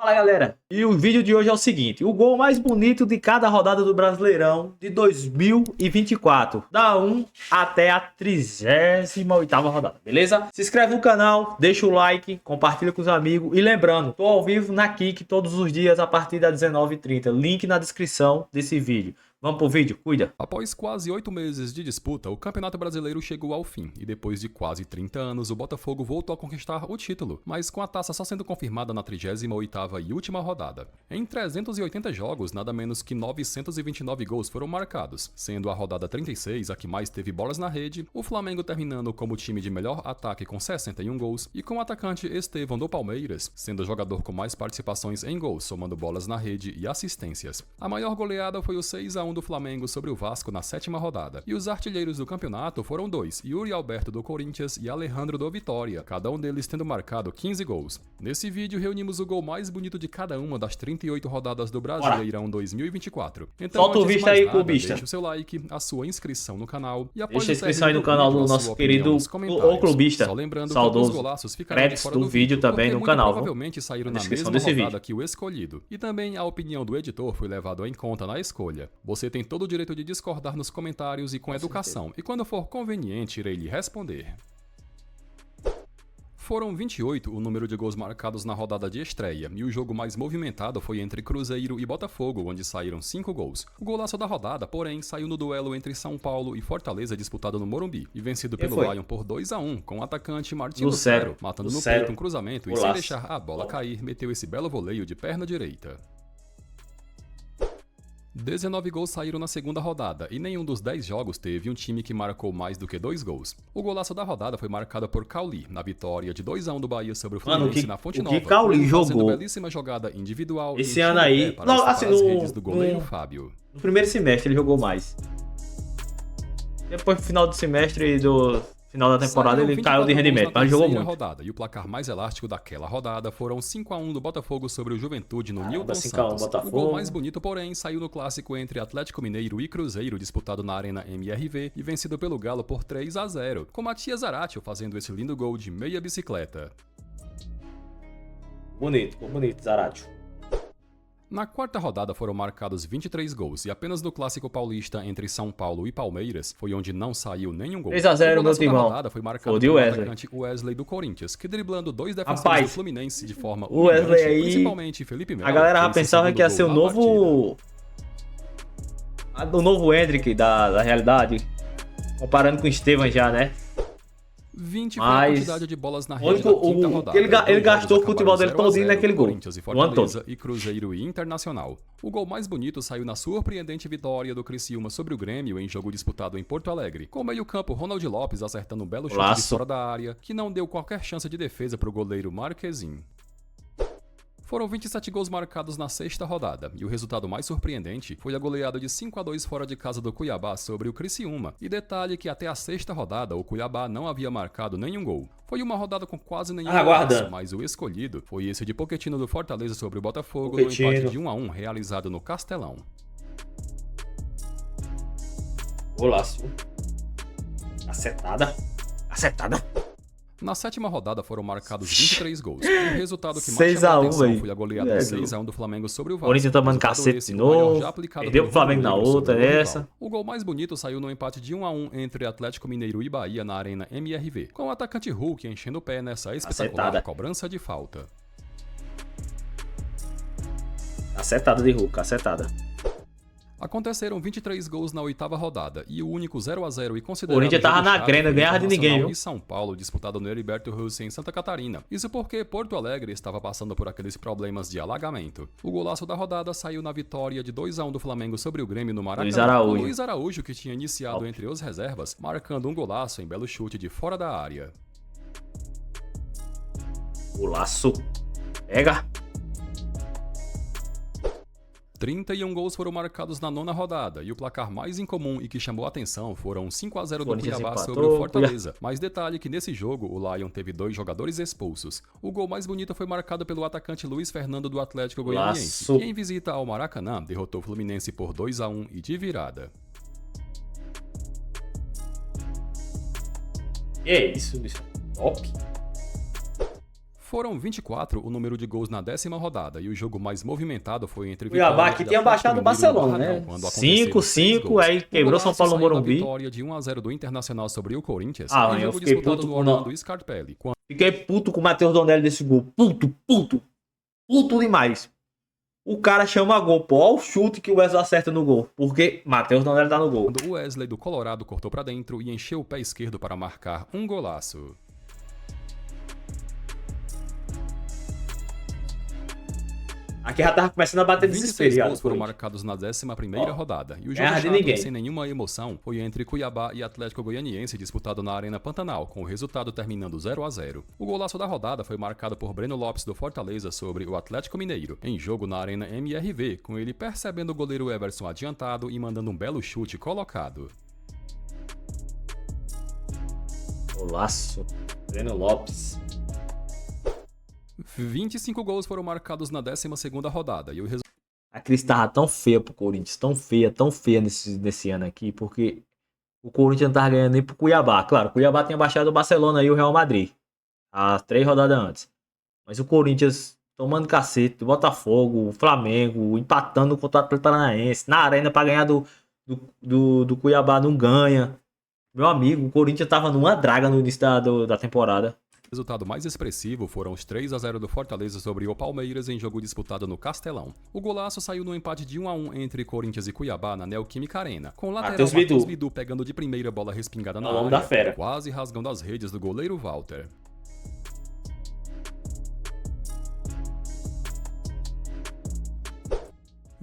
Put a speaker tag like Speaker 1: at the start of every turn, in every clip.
Speaker 1: Fala galera, e o vídeo de hoje é o seguinte: o gol mais bonito de cada rodada do Brasileirão de 2024, da 1 até a 38ª rodada, beleza? Se inscreve no canal, deixa o like, compartilha com os amigos e lembrando, tô ao vivo na Kick todos os dias a partir das 19h30, link na descrição desse vídeo. Vamos pro vídeo, cuida!
Speaker 2: Após quase 8 meses de disputa, o Campeonato Brasileiro chegou ao fim e depois de quase 30 anos, o Botafogo voltou a conquistar o título, mas com a taça só sendo confirmada na 38ª e última rodada. Em 380 jogos, nada menos que 929 gols foram marcados, sendo a rodada 36 a que mais teve bolas na rede, o Flamengo terminando como time de melhor ataque com 61 gols e com o atacante Estevão do Palmeiras, sendo o jogador com mais participações em gols, somando bolas na rede e assistências. A maior goleada foi o 6-1 do Flamengo sobre o Vasco na 7ª rodada. E os artilheiros do campeonato foram dois, Yuri Alberto do Corinthians e Alejandro do Vitória, cada um deles tendo marcado 15 gols. Nesse vídeo reunimos o gol mais bonito de cada uma das 38 rodadas do Brasileirão 2024. Então,
Speaker 1: solta o vídeo aí, clubista.
Speaker 2: Deixa o seu like, a sua inscrição no canal e após
Speaker 1: deixa a inscrição aí no canal do nosso querido o clubista,
Speaker 2: só lembrando
Speaker 1: saudoso,
Speaker 2: que os golaços ficarão de fora
Speaker 1: do vídeo também no canal,
Speaker 2: provavelmente saíram na mesma rodada que o escolhido. E também a opinião do editor foi levado em conta na escolha. Você tem todo o direito de discordar nos comentários e com educação, e quando for conveniente irei lhe responder. Foram 28 o número de gols marcados na rodada de estreia, e o jogo mais movimentado foi entre Cruzeiro e Botafogo, onde saíram 5 gols. O golaço da rodada, porém, saiu no duelo entre São Paulo e Fortaleza disputado no Morumbi, e vencido pelo Lion por 2-1, com o atacante Martin Lucero, matando no peito um cruzamento e sem deixar a bola cair, meteu esse belo voleio de perna direita. 19 gols saíram na segunda rodada, e nenhum dos 10 jogos teve um time que marcou mais do que 2 gols. O golaço da rodada foi marcado por Cauli, na vitória de 2-1 do Bahia sobre o Fluminense na Fonte Nova.
Speaker 1: O que Cauli jogou?
Speaker 2: Belíssima jogada individual
Speaker 1: esse ano aí, não, assim,
Speaker 2: as redes do goleiro Fábio.
Speaker 1: No primeiro semestre ele jogou mais. Depois do final do semestre e do final da temporada ele caiu de rendimento, mas jogou muito.
Speaker 2: Rodada, e o placar mais elástico daquela rodada foram 5-1 do Botafogo sobre o Juventude no Newton Santos. O gol mais bonito, porém, saiu no clássico entre Atlético Mineiro e Cruzeiro, disputado na Arena MRV e vencido pelo Galo por 3-0, com Matias Zaratio fazendo esse lindo gol de meia bicicleta.
Speaker 1: Bonito Zaratio.
Speaker 2: Na quarta rodada foram marcados 23 gols e apenas no clássico paulista entre São Paulo e Palmeiras foi onde não saiu nenhum gol.
Speaker 1: 3-0 meu timão.
Speaker 2: Foi marcado pelo atacante Wesley do Corinthians, que driblando dois defensores do Fluminense de forma
Speaker 1: Wesley aí,
Speaker 2: principalmente Felipe Melo.
Speaker 1: A galera já pensava que ia ser o novo Hendrick da realidade, comparando com o Estevam já, né?
Speaker 2: 20 foi a quantidade de bolas na rede da quinta rodada.
Speaker 1: Ele gastou o futebol dele todinho naquele gol.
Speaker 2: Corinthians e Fortaleza e Cruzeiro e Internacional. O gol mais bonito saiu na surpreendente vitória do Criciúma sobre o Grêmio em jogo disputado em Porto Alegre, com o meio-campo Ronald Lopes acertando um belo chute de fora da área, que não deu qualquer chance de defesa para o goleiro Marquezin. Foram 27 gols marcados na sexta rodada, e o resultado mais surpreendente foi a goleada de 5-2 fora de casa do Cuiabá sobre o Criciúma. E detalhe que até a sexta rodada o Cuiabá não havia marcado nenhum gol. Foi uma rodada com quase nenhum gol, mas o escolhido foi esse de Pochettino do Fortaleza sobre o Botafogo no empate de 1-1 realizado no Castelão.
Speaker 1: Golaço. Acertada.
Speaker 2: Na sétima rodada foram marcados 23 gols. O resultado que mais chamou a atenção foi a goleada 6-1 do Flamengo sobre o Vasco.
Speaker 1: O Corinthians tomando cacete de novo. Perdeu o Flamengo na outra, essa.
Speaker 2: O gol mais bonito saiu no empate de 1-1 entre Atlético Mineiro e Bahia na Arena MRV, com o atacante Hulk enchendo o pé nessa espetacular cobrança de falta.
Speaker 1: Acertada de Hulk, acertada.
Speaker 2: Aconteceram 23 gols na oitava rodada, e o único 0-0 e considerado...
Speaker 1: O Corinthians tava na grana, ganhava de ninguém, viu?
Speaker 2: E São Paulo, disputado no Heriberto Russo em Santa Catarina. Isso porque Porto Alegre estava passando por aqueles problemas de alagamento. O golaço da rodada saiu na vitória de 2-1 do Flamengo sobre o Grêmio no Maracanã. Luiz Araújo, que tinha iniciado entre os reservas, marcando um golaço em belo chute de fora da área.
Speaker 1: Golaço. Pega.
Speaker 2: 31 gols foram marcados na nona rodada, e o placar mais incomum e que chamou a atenção foram 5-0 do Cuiabá sobre o Fortaleza. Mas detalhe que nesse jogo o Lion teve 2 jogadores expulsos. O gol mais bonito foi marcado pelo atacante Luiz Fernando do Atlético Goianiense, que em visita ao Maracanã derrotou o Fluminense por 2-1 e de virada.
Speaker 1: É isso, bicho. Top.
Speaker 2: Foram 24 o número de gols na 10ª rodada e o jogo mais movimentado foi entre
Speaker 1: Cuiabá que tinha baixado o Barcelona, né? 5-5, aí quebrou São Paulo no Morumbi.
Speaker 2: Vitória de 1-0 do Internacional sobre o Corinthians.
Speaker 1: Ah, eu fiquei puto com o
Speaker 2: Scarpelli.
Speaker 1: Fiquei puto com o Matheus Donelli desse gol. Puto demais. O cara chama gol, pô. Olha o chute que o Wesley acerta no gol. Porque Matheus Donelli tá no gol.
Speaker 2: O Wesley do Colorado cortou pra dentro e encheu o pé esquerdo para marcar um golaço.
Speaker 1: Aqui já tava começando a bater desespero.
Speaker 2: 26 gols foram marcados na 11ª rodada. E o jogo chato, sem nenhuma emoção, foi entre Cuiabá e Atlético Goianiense, disputado na Arena Pantanal, com o resultado terminando 0-0. O golaço da rodada foi marcado por Breno Lopes do Fortaleza sobre o Atlético Mineiro, em jogo na Arena MRV, com ele percebendo o goleiro Everson adiantado e mandando um belo chute colocado.
Speaker 1: Golaço. Breno Lopes.
Speaker 2: 25 gols foram marcados na 12ª rodada e o resultado...
Speaker 1: A crise tava tão feia pro Corinthians, tão feia nesse ano aqui, porque o Corinthians não tava ganhando nem pro Cuiabá. Claro, o Cuiabá tinha baixado o Barcelona e o Real Madrid, as 3 rodadas antes. Mas o Corinthians tomando cacete do Botafogo, o Flamengo, empatando contra o Atlético Paranaense, na arena pra ganhar do Cuiabá, não ganha. Meu amigo, o Corinthians tava numa draga no início da temporada.
Speaker 2: O resultado mais expressivo foram os 3-0 do Fortaleza sobre o Palmeiras em jogo disputado no Castelão. O golaço saiu no empate de 1-1 entre Corinthians e Cuiabá na Neoquímica Arena, com o lateral Matheus Bidu pegando de primeira bola respingada na área,
Speaker 1: da fera,
Speaker 2: quase rasgando as redes do goleiro Walter.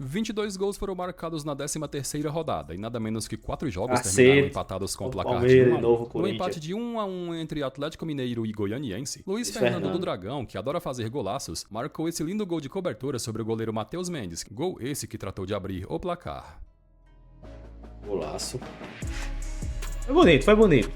Speaker 2: 22 gols foram marcados na 13ª rodada e nada menos que 4 jogos terminaram empatados com o placar de 1-1. No empate de 1-1 entre Atlético Mineiro e Goianiense, Luiz Fernando do Dragão, que adora fazer golaços, marcou esse lindo gol de cobertura sobre o goleiro Matheus Mendes, gol esse que tratou de abrir o placar.
Speaker 1: Golaço. Foi bonito.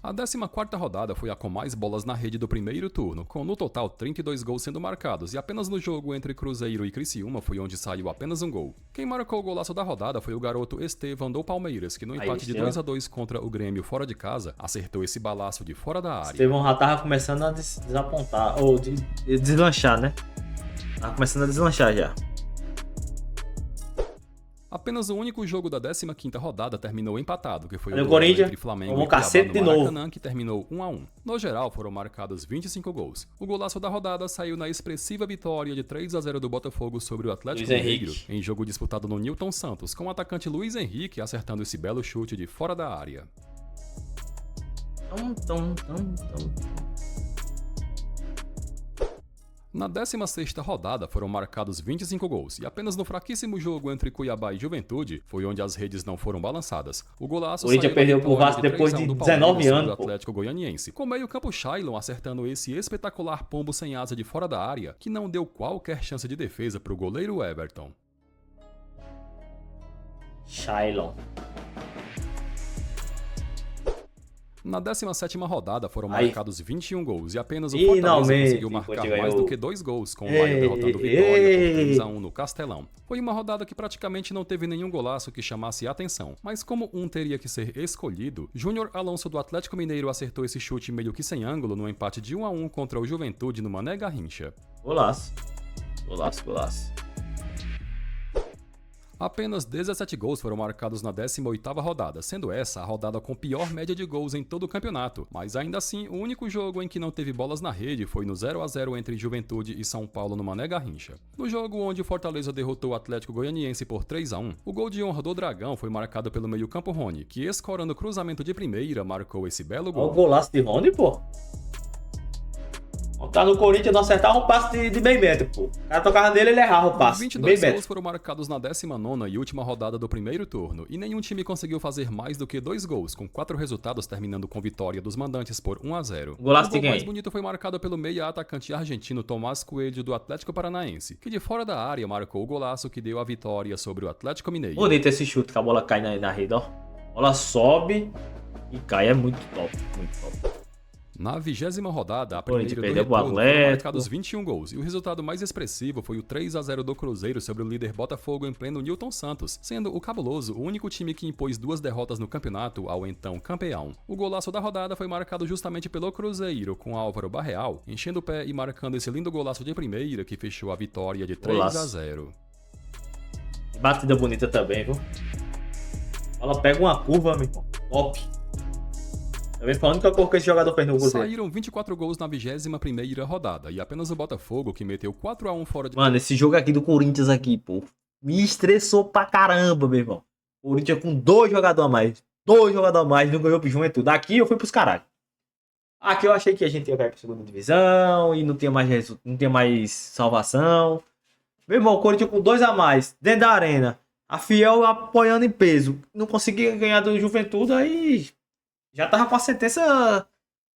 Speaker 2: A 14ª rodada foi a com mais bolas na rede do primeiro turno, com no total 32 gols sendo marcados, e apenas no jogo entre Cruzeiro e Criciúma foi onde saiu apenas um gol. Quem marcou o golaço da rodada foi o garoto Estevão do Palmeiras, que no empate de 2-2 contra o Grêmio fora de casa, acertou esse balaço de fora da área.
Speaker 1: Estevão já tava começando a desapontar, ou deslanchar, né? Tava começando a deslanchar já.
Speaker 2: Apenas o único jogo da 15ª rodada terminou empatado, que foi o
Speaker 1: duelo
Speaker 2: entre Flamengo e Cuiabá no Maracanã, que terminou 1-1. No geral, foram marcados 25 gols. O golaço da rodada saiu na expressiva vitória de 3-0 do Botafogo sobre o Atlético Mineiro, em jogo disputado no Newton Santos, com o atacante Luiz Henrique acertando esse belo chute de fora da área. Na 16ª rodada foram marcados 25 gols, e apenas no fraquíssimo jogo entre Cuiabá e Juventude foi onde as redes não foram balançadas. O golaço saiu
Speaker 1: perdeu pro Vasco depois de 19 anos
Speaker 2: do Atlético Goianiense, com meio-campo Shailon acertando esse espetacular pombo sem asa de fora da área, que não deu qualquer chance de defesa pro goleiro Everton.
Speaker 1: Shailon.
Speaker 2: Na 17ª rodada foram marcados 21 gols e apenas o Fortaleza conseguiu marcar mais do que 2 gols, com o Bahia derrotando o Vitória por 3-1 no Castelão. Foi uma rodada que praticamente não teve nenhum golaço que chamasse a atenção, mas como um teria que ser escolhido, Júnior Alonso do Atlético Mineiro acertou esse chute meio que sem ângulo no empate de 1-1 contra o Juventude no Mané Garrincha.
Speaker 1: Golaço.
Speaker 2: Apenas 17 gols foram marcados na 18ª rodada, sendo essa a rodada com pior média de gols em todo o campeonato. Mas ainda assim, o único jogo em que não teve bolas na rede foi no 0-0 entre Juventude e São Paulo no Mané Garrincha. No jogo onde o Fortaleza derrotou o Atlético Goianiense por 3-1, o gol de honra do Dragão foi marcado pelo meio-campo Rony, que escorando cruzamento de primeira marcou esse belo gol.
Speaker 1: Olha o golaço de Rony, pô. Tá no Corinthians, não acertava um passe de bem metro, pô. O cara tocava nele, ele errava o passe.
Speaker 2: 22 gols foram marcados na 19ª e última rodada do primeiro turno, e nenhum time conseguiu fazer mais do que 2 gols, com 4 resultados terminando com vitória dos mandantes por 1-0. O gol mais bonito foi marcado pelo meia atacante argentino Tomás Coelho do Atlético Paranaense, que de fora da área marcou o golaço que deu a vitória sobre o Atlético Mineiro.
Speaker 1: Bonito esse chute, que a bola cai na rede, ó. A bola sobe e cai, é muito top, muito top.
Speaker 2: Na 20ª rodada, a
Speaker 1: Corinthians
Speaker 2: primeira do
Speaker 1: perdeu pro
Speaker 2: retorno foram
Speaker 1: Atlético.
Speaker 2: marcados 21 gols, e o resultado mais expressivo foi o 3-0 do Cruzeiro sobre o líder Botafogo em pleno Newton Santos, sendo o Cabuloso o único time que impôs 2 derrotas no campeonato ao então campeão. O golaço da rodada foi marcado justamente pelo Cruzeiro, com Álvaro Barreal, enchendo o pé e marcando esse lindo golaço de primeira que fechou a vitória de 3-0.
Speaker 1: Batida bonita também, viu? Ela pega uma curva, meu irmão. Top. Também falando que eu coloquei esse jogador fez no Cruzeiro.
Speaker 2: Saíram 24 gols na 21ª rodada, e apenas o Botafogo, que meteu 4-1 fora de...
Speaker 1: Mano, esse jogo aqui do Corinthians aqui, pô, me estressou pra caramba, meu irmão. O Corinthians com 2 jogadores a mais. 2 jogadores a mais, não ganhou pro Juventude. Daqui eu fui pros caralho. Aqui eu achei que a gente ia cair pra segunda divisão e não tinha mais salvação. Meu irmão, o Corinthians com 2 a mais, dentro da arena. A Fiel apoiando em peso. Não conseguia ganhar do Juventude, aí já tava com a sentença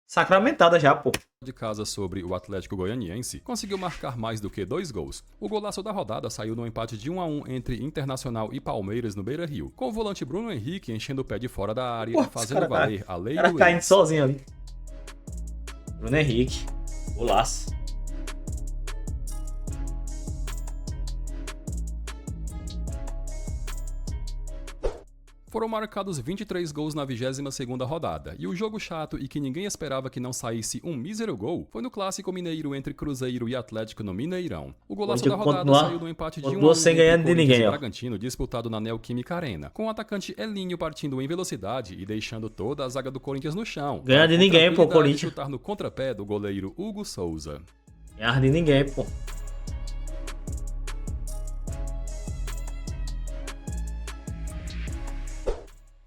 Speaker 1: sacramentada já, pô.
Speaker 2: De casa sobre o Atlético Goianiense, conseguiu marcar mais do que 2 gols. O golaço da rodada saiu no empate de 1-1 entre Internacional e Palmeiras no Beira-Rio, com o volante Bruno Henrique enchendo o pé de fora da área e fazendo valer a lei do ex.
Speaker 1: Caindo sozinho ali. Bruno Henrique, golaço.
Speaker 2: Foram marcados 23 gols na 22ª rodada, e o jogo chato e que ninguém esperava que não saísse um mísero gol foi no clássico mineiro entre Cruzeiro e Atlético no Mineirão. O golaço da rodada saiu no empate de 1-1
Speaker 1: sem
Speaker 2: entre
Speaker 1: ganhando de
Speaker 2: Corinthians
Speaker 1: ninguém,
Speaker 2: e
Speaker 1: ó.
Speaker 2: Bragantino, disputado na Neoquímica Arena, com o atacante Elinho partindo em velocidade e deixando toda a zaga do Corinthians no chão.
Speaker 1: Ganhar de ninguém, pô, Corinthians.
Speaker 2: Chutar no contrapé do goleiro Hugo Souza.
Speaker 1: Ganhar de ninguém, pô.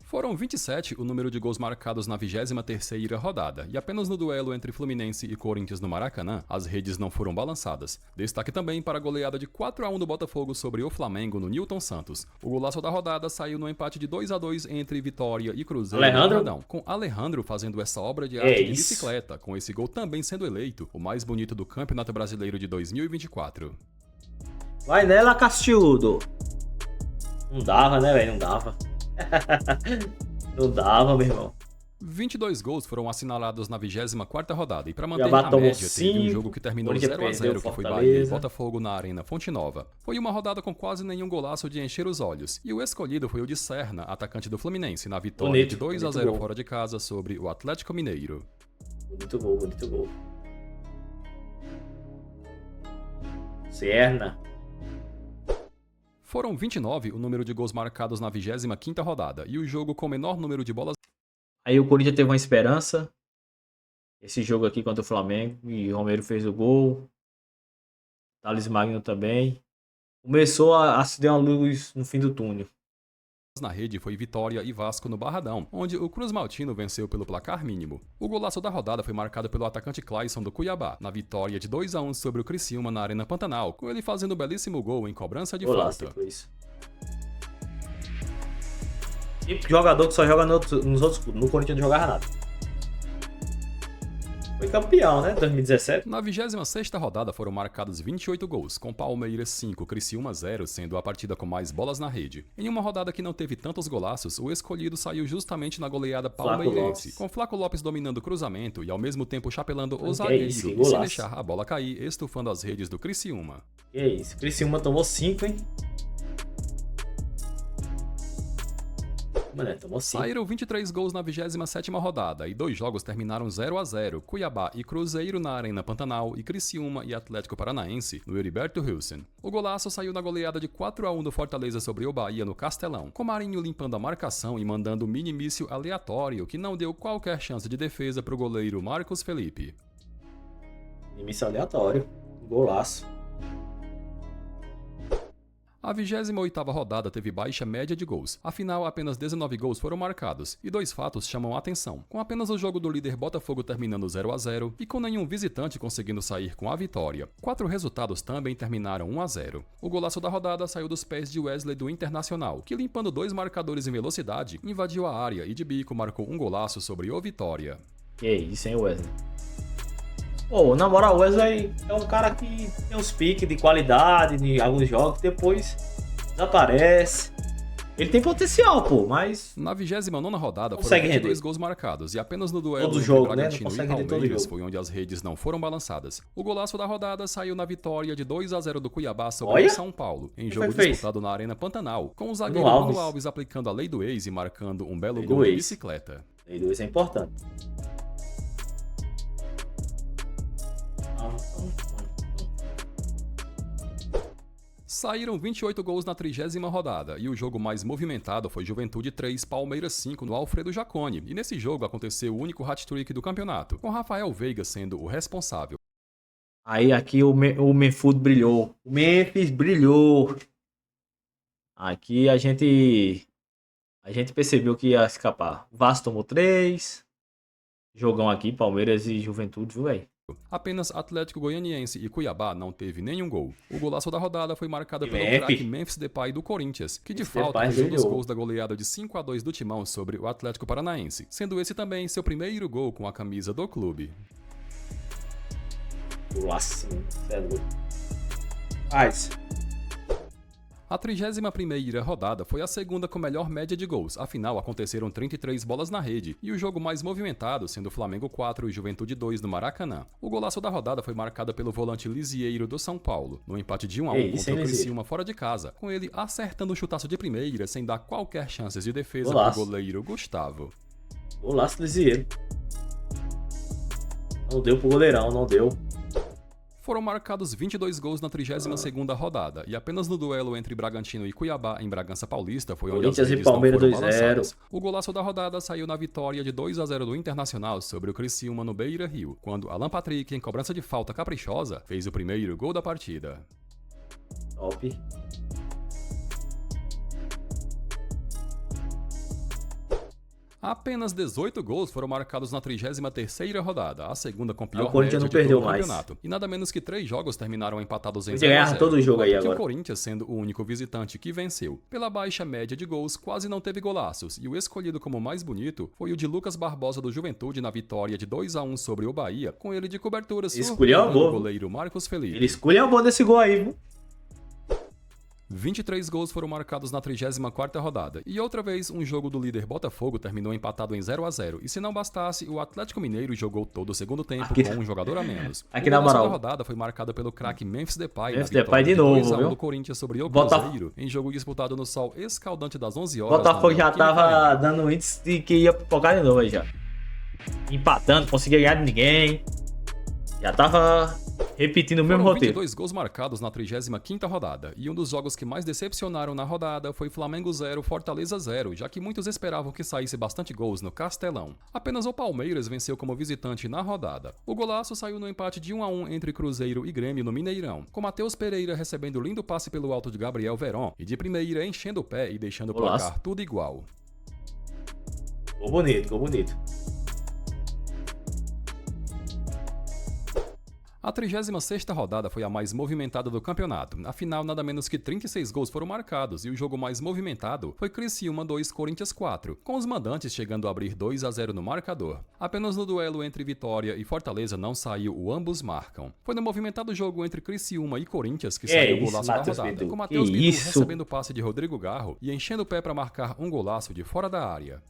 Speaker 2: Foram 27 o número de gols marcados na 23ª rodada, e apenas no duelo entre Fluminense e Corinthians no Maracanã, as redes não foram balançadas. Destaque também para a goleada de 4-1 do Botafogo sobre o Flamengo no Newton Santos. O golaço da rodada saiu no empate de 2-2 entre Vitória e Cruzeiro, com Alejandro fazendo essa obra de arte de bicicleta, com esse gol também sendo eleito o mais bonito do Campeonato Brasileiro de 2024.
Speaker 1: Vai nela, Castildo. Não dava, né, velho? Não dava. Não dava, meu irmão.
Speaker 2: 22 gols foram assinalados na 24ª rodada, e para manter
Speaker 1: Cuiabá
Speaker 2: a
Speaker 1: tomou
Speaker 2: média teve um jogo que terminou 0-0, que foi Bahia e Botafogo na Arena Fonte Nova. Foi uma rodada com quase nenhum golaço de encher os olhos, e o escolhido foi o de Serna, atacante do Fluminense, na vitória de 2-0 fora de casa sobre o Atlético Mineiro.
Speaker 1: Bonito gol, bonito gol. Serna.
Speaker 2: Foram 29 o número de gols marcados na 25ª rodada, e o jogo com o menor número de bolas...
Speaker 1: Aí o Corinthians teve uma esperança. Esse jogo aqui contra o Flamengo. E o Romero fez o gol. Thales Magno também. Começou a acender uma luz no fim do túnel.
Speaker 2: Na rede foi Vitória e Vasco no Barradão, onde o Cruz Maltino venceu pelo placar mínimo. O golaço da rodada foi marcado pelo atacante Clayson do Cuiabá, na vitória de 2-1 sobre o Criciúma na Arena Pantanal, com ele fazendo um belíssimo gol em cobrança de falta.
Speaker 1: Tipo jogador que só joga nos outros clubes. No Corinthians não jogava nada. Foi campeão, né? 2017.
Speaker 2: Na 26ª rodada foram marcados 28 gols, com Palmeiras 5, Criciúma 0, sendo a partida com mais bolas na rede. Em uma rodada que não teve tantos golaços, o escolhido saiu justamente na goleada palmeirense, com Flaco Lopes dominando o cruzamento e ao mesmo tempo chapelando o zagueiro, e sem deixar a bola cair, estufando as redes do Criciúma.
Speaker 1: Que isso, Criciúma tomou 5, hein? Mano, tomou 5.
Speaker 2: Saíram 23 gols na 27ª rodada, e 2 jogos terminaram 0-0, Cuiabá e Cruzeiro na Arena Pantanal, e Criciúma e Atlético Paranaense no Heriberto Wilson. O golaço saiu na goleada de 4-1 do Fortaleza sobre o Bahia no Castelão, com Marinho limpando a marcação e mandando um mini-míssil aleatório que não deu qualquer chance de defesa para o goleiro Marcos Felipe.
Speaker 1: Mini-míssil aleatório, golaço.
Speaker 2: A 28ª rodada teve baixa média de gols, afinal apenas 19 gols foram marcados, e 2 fatos chamam a atenção, com apenas o jogo do líder Botafogo terminando 0-0 e com nenhum visitante conseguindo sair com a vitória. 4 resultados também terminaram 1-0. O golaço da rodada saiu dos pés de Wesley do Internacional, que limpando 2 marcadores em velocidade, invadiu a área e de bico marcou um golaço sobre o Vitória.
Speaker 1: Que isso, hein, Wesley? Pô, na moral, o Wesley é um cara que tem uns piques de qualidade em alguns jogos, depois desaparece. Ele tem potencial, pô, mas...
Speaker 2: Na 29ª rodada foram
Speaker 1: Consegue
Speaker 2: 22
Speaker 1: render.
Speaker 2: gols marcados, e apenas no duelo
Speaker 1: Todo
Speaker 2: entre
Speaker 1: jogo, né? Não
Speaker 2: Bragantino e
Speaker 1: consegue render todo
Speaker 2: Palmeiras
Speaker 1: jogo.
Speaker 2: foi onde as redes não foram balançadas. O golaço da rodada saiu na vitória de 2-0 do Cuiabá sobre
Speaker 1: Olha!
Speaker 2: o São Paulo, em
Speaker 1: Quem
Speaker 2: jogo
Speaker 1: foi que fez?
Speaker 2: disputado na Arena Pantanal, com o zagueiro
Speaker 1: Bruno
Speaker 2: Bruno
Speaker 1: Alves.
Speaker 2: Alves aplicando a lei do ex e marcando um belo
Speaker 1: Lei do
Speaker 2: gol de
Speaker 1: ex.
Speaker 2: bicicleta.
Speaker 1: Lei do ex é importante.
Speaker 2: Saíram 28 gols na 30ª rodada, e o jogo mais movimentado foi Juventude 3, Palmeiras 5 no Alfredo Jaconi, e nesse jogo aconteceu o único hat-trick do campeonato, com Rafael Veiga sendo o responsável.
Speaker 1: Aí aqui o Menfood brilhou. O Memphis brilhou. Aqui a gente percebeu que ia escapar. O Vasco tomou 3. Jogão aqui, Palmeiras e Juventude, viu, velho?
Speaker 2: Apenas Atlético Goianiense e Cuiabá não teve nenhum gol. O golaço da rodada foi marcado pelo
Speaker 1: Memphis.
Speaker 2: craque Memphis Depay do Corinthians, que de
Speaker 1: Memphis
Speaker 2: falta
Speaker 1: Depay
Speaker 2: fez um dos
Speaker 1: brilhou.
Speaker 2: gols da goleada de 5-2 do Timão sobre o Atlético Paranaense, sendo esse também seu primeiro gol com a camisa do clube.
Speaker 1: Nossa, é louco. Mas,
Speaker 2: A 31ª rodada foi a segunda com melhor média de gols, afinal aconteceram 33 bolas na rede, e o jogo mais movimentado sendo Flamengo 4 e Juventude 2 no Maracanã. O golaço da rodada foi marcado pelo volante Lisieiro do São Paulo, no empate de 1-1
Speaker 1: Ei, isso
Speaker 2: contra
Speaker 1: é
Speaker 2: o
Speaker 1: Lisieiro.
Speaker 2: Criciúma fora de casa, com ele acertando o chutaço de primeira sem dar qualquer chances de defesa
Speaker 1: Golaço.
Speaker 2: pro goleiro Gustavo.
Speaker 1: golaço do Lisieiro. Não deu pro goleirão, não deu.
Speaker 2: Foram marcados 22 gols na 32ª rodada, e apenas no duelo entre Bragantino e Cuiabá em Bragança Paulista foi onde as
Speaker 1: Corinthians e
Speaker 2: redes não
Speaker 1: Palmeiras
Speaker 2: foram
Speaker 1: 2-0.
Speaker 2: balançadas. O golaço da rodada saiu na vitória de 2-0 do Internacional sobre o Criciúma no Beira-Rio, quando Alan Patrick, em cobrança de falta caprichosa, fez o primeiro gol da partida.
Speaker 1: Top.
Speaker 2: Apenas 18 gols foram marcados na 33ª rodada, a segunda com pior
Speaker 1: O Corinthians
Speaker 2: média
Speaker 1: não
Speaker 2: de todo
Speaker 1: perdeu
Speaker 2: o
Speaker 1: mais.
Speaker 2: campeonato. E nada menos que 3 jogos terminaram empatados em
Speaker 1: Corinthians ganha
Speaker 2: 0-0,
Speaker 1: todo jogo aí
Speaker 2: enquanto que
Speaker 1: agora.
Speaker 2: o Corinthians, sendo o único visitante que venceu. Pela baixa média de gols, quase não teve golaços, e o escolhido como mais bonito foi o de Lucas Barbosa do Juventude na vitória de 2-1 sobre o Bahia, com ele de cobertura
Speaker 1: Escolheu a
Speaker 2: surpreendendo o
Speaker 1: boa.
Speaker 2: goleiro Marcos Felipe.
Speaker 1: Ele escolheu a boa desse gol aí, viu?
Speaker 2: 23 gols foram marcados na 34ª rodada, e outra vez um jogo do líder Botafogo terminou empatado em 0-0, e se não bastasse, o Atlético Mineiro jogou todo o segundo tempo
Speaker 1: Aqui-
Speaker 2: com um jogador a menos.
Speaker 1: Aqui
Speaker 2: O
Speaker 1: na
Speaker 2: golaço
Speaker 1: moral.
Speaker 2: da rodada foi marcado pelo craque Memphis Depay
Speaker 1: Memphis
Speaker 2: na
Speaker 1: Depay
Speaker 2: vitória
Speaker 1: de novo,
Speaker 2: 2-1
Speaker 1: viu?
Speaker 2: do Corinthians sobre o
Speaker 1: Bota-
Speaker 2: Cruzeiro, em jogo disputado no sol escaldante das 11 horas.
Speaker 1: Botafogo
Speaker 2: na
Speaker 1: já
Speaker 2: Neoquímica
Speaker 1: tava
Speaker 2: Arena.
Speaker 1: dando índice de que ia pipocar de novo aí já. Empatando, conseguia ganhar de ninguém. Já tava repetindo o mesmo
Speaker 2: Foram
Speaker 1: roteiro.
Speaker 2: 22 gols marcados na 35ª rodada, e um dos jogos que mais decepcionaram na rodada foi Flamengo 0, Fortaleza 0, já que muitos esperavam que saísse bastante gols no Castelão. Apenas o Palmeiras venceu como visitante na rodada. O golaço saiu no empate de 1-1 entre Cruzeiro e Grêmio no Mineirão, com Matheus Pereira recebendo lindo passe pelo alto de Gabriel Veron, e de primeira enchendo o pé e deixando o
Speaker 1: Golaço.
Speaker 2: placar tudo igual.
Speaker 1: Ficou bonito, ficou bonito.
Speaker 2: A 36ª rodada foi a mais movimentada do campeonato. Afinal, nada menos que 36 gols foram marcados, e o jogo mais movimentado foi Criciúma 2, Corinthians 4, com os mandantes chegando a abrir 2-0 no marcador. Apenas no duelo entre Vitória e Fortaleza não saiu o ambos marcam. Foi no movimentado jogo entre Criciúma e Corinthians que saiu o
Speaker 1: isso,
Speaker 2: golaço da
Speaker 1: Matheus
Speaker 2: rodada,
Speaker 1: Bidu?
Speaker 2: com Matheus
Speaker 1: Que
Speaker 2: Bidu
Speaker 1: isso?
Speaker 2: recebendo o passe de Rodrigo Garro e enchendo o pé para marcar um golaço de fora da área.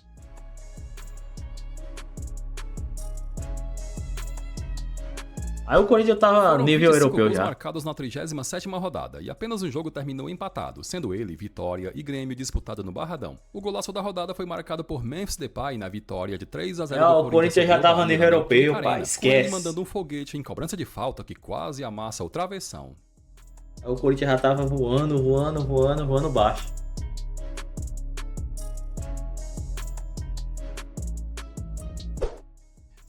Speaker 1: Aí o Corinthians tava
Speaker 2: Foram
Speaker 1: nível
Speaker 2: 25
Speaker 1: europeu
Speaker 2: gols
Speaker 1: já.
Speaker 2: marcados na 37ª rodada, e apenas um jogo terminou empatado, sendo ele, Vitória e Grêmio disputado no Barradão. O golaço da rodada foi marcado por Memphis Depay na vitória de 3-0
Speaker 1: Não,
Speaker 2: do
Speaker 1: o Corinthians já
Speaker 2: sobre o
Speaker 1: tava
Speaker 2: Bahia
Speaker 1: nível
Speaker 2: na
Speaker 1: europeu,
Speaker 2: Neoquímica
Speaker 1: pai,
Speaker 2: Arena,
Speaker 1: esquece.
Speaker 2: com ele mandando um foguete em cobrança de falta que quase amassa o travessão.
Speaker 1: Aí o Corinthians já tava voando baixo.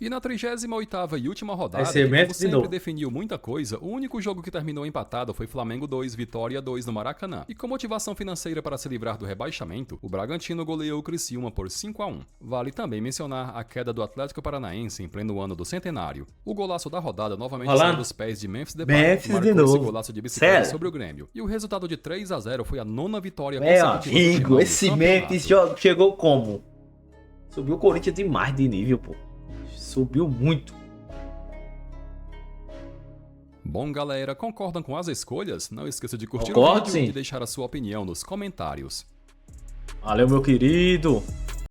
Speaker 2: E na 38ª e última rodada,
Speaker 1: Vai ser
Speaker 2: que como
Speaker 1: Memphis de
Speaker 2: sempre
Speaker 1: novo.
Speaker 2: definiu muita coisa, o único jogo que terminou empatado foi Flamengo 2, Vitória 2 no Maracanã. E com motivação financeira para se livrar do rebaixamento, o Bragantino goleou o Criciúma por 5-1. Vale também mencionar a queda do Atlético Paranaense em pleno ano do centenário. O golaço da rodada novamente
Speaker 1: Olha lá.
Speaker 2: saiu dos pés de Memphis Depay,
Speaker 1: Memphis
Speaker 2: que marcou
Speaker 1: de novo.
Speaker 2: esse golaço de bicicleta
Speaker 1: Sério?
Speaker 2: sobre o Grêmio. E o resultado de 3-0 foi a 9ª vitória
Speaker 1: Meu
Speaker 2: consecutiva do
Speaker 1: amigo,
Speaker 2: Timão no
Speaker 1: esse
Speaker 2: campeonato.
Speaker 1: Memphis chegou como? Subiu o Corinthians demais de nível, pô. Subiu muito.
Speaker 2: Bom, galera, concordam com as escolhas? Não esqueça de curtir o
Speaker 1: Concordo,
Speaker 2: vídeo e
Speaker 1: sim.
Speaker 2: de deixar a sua opinião nos comentários.
Speaker 1: Valeu, meu querido.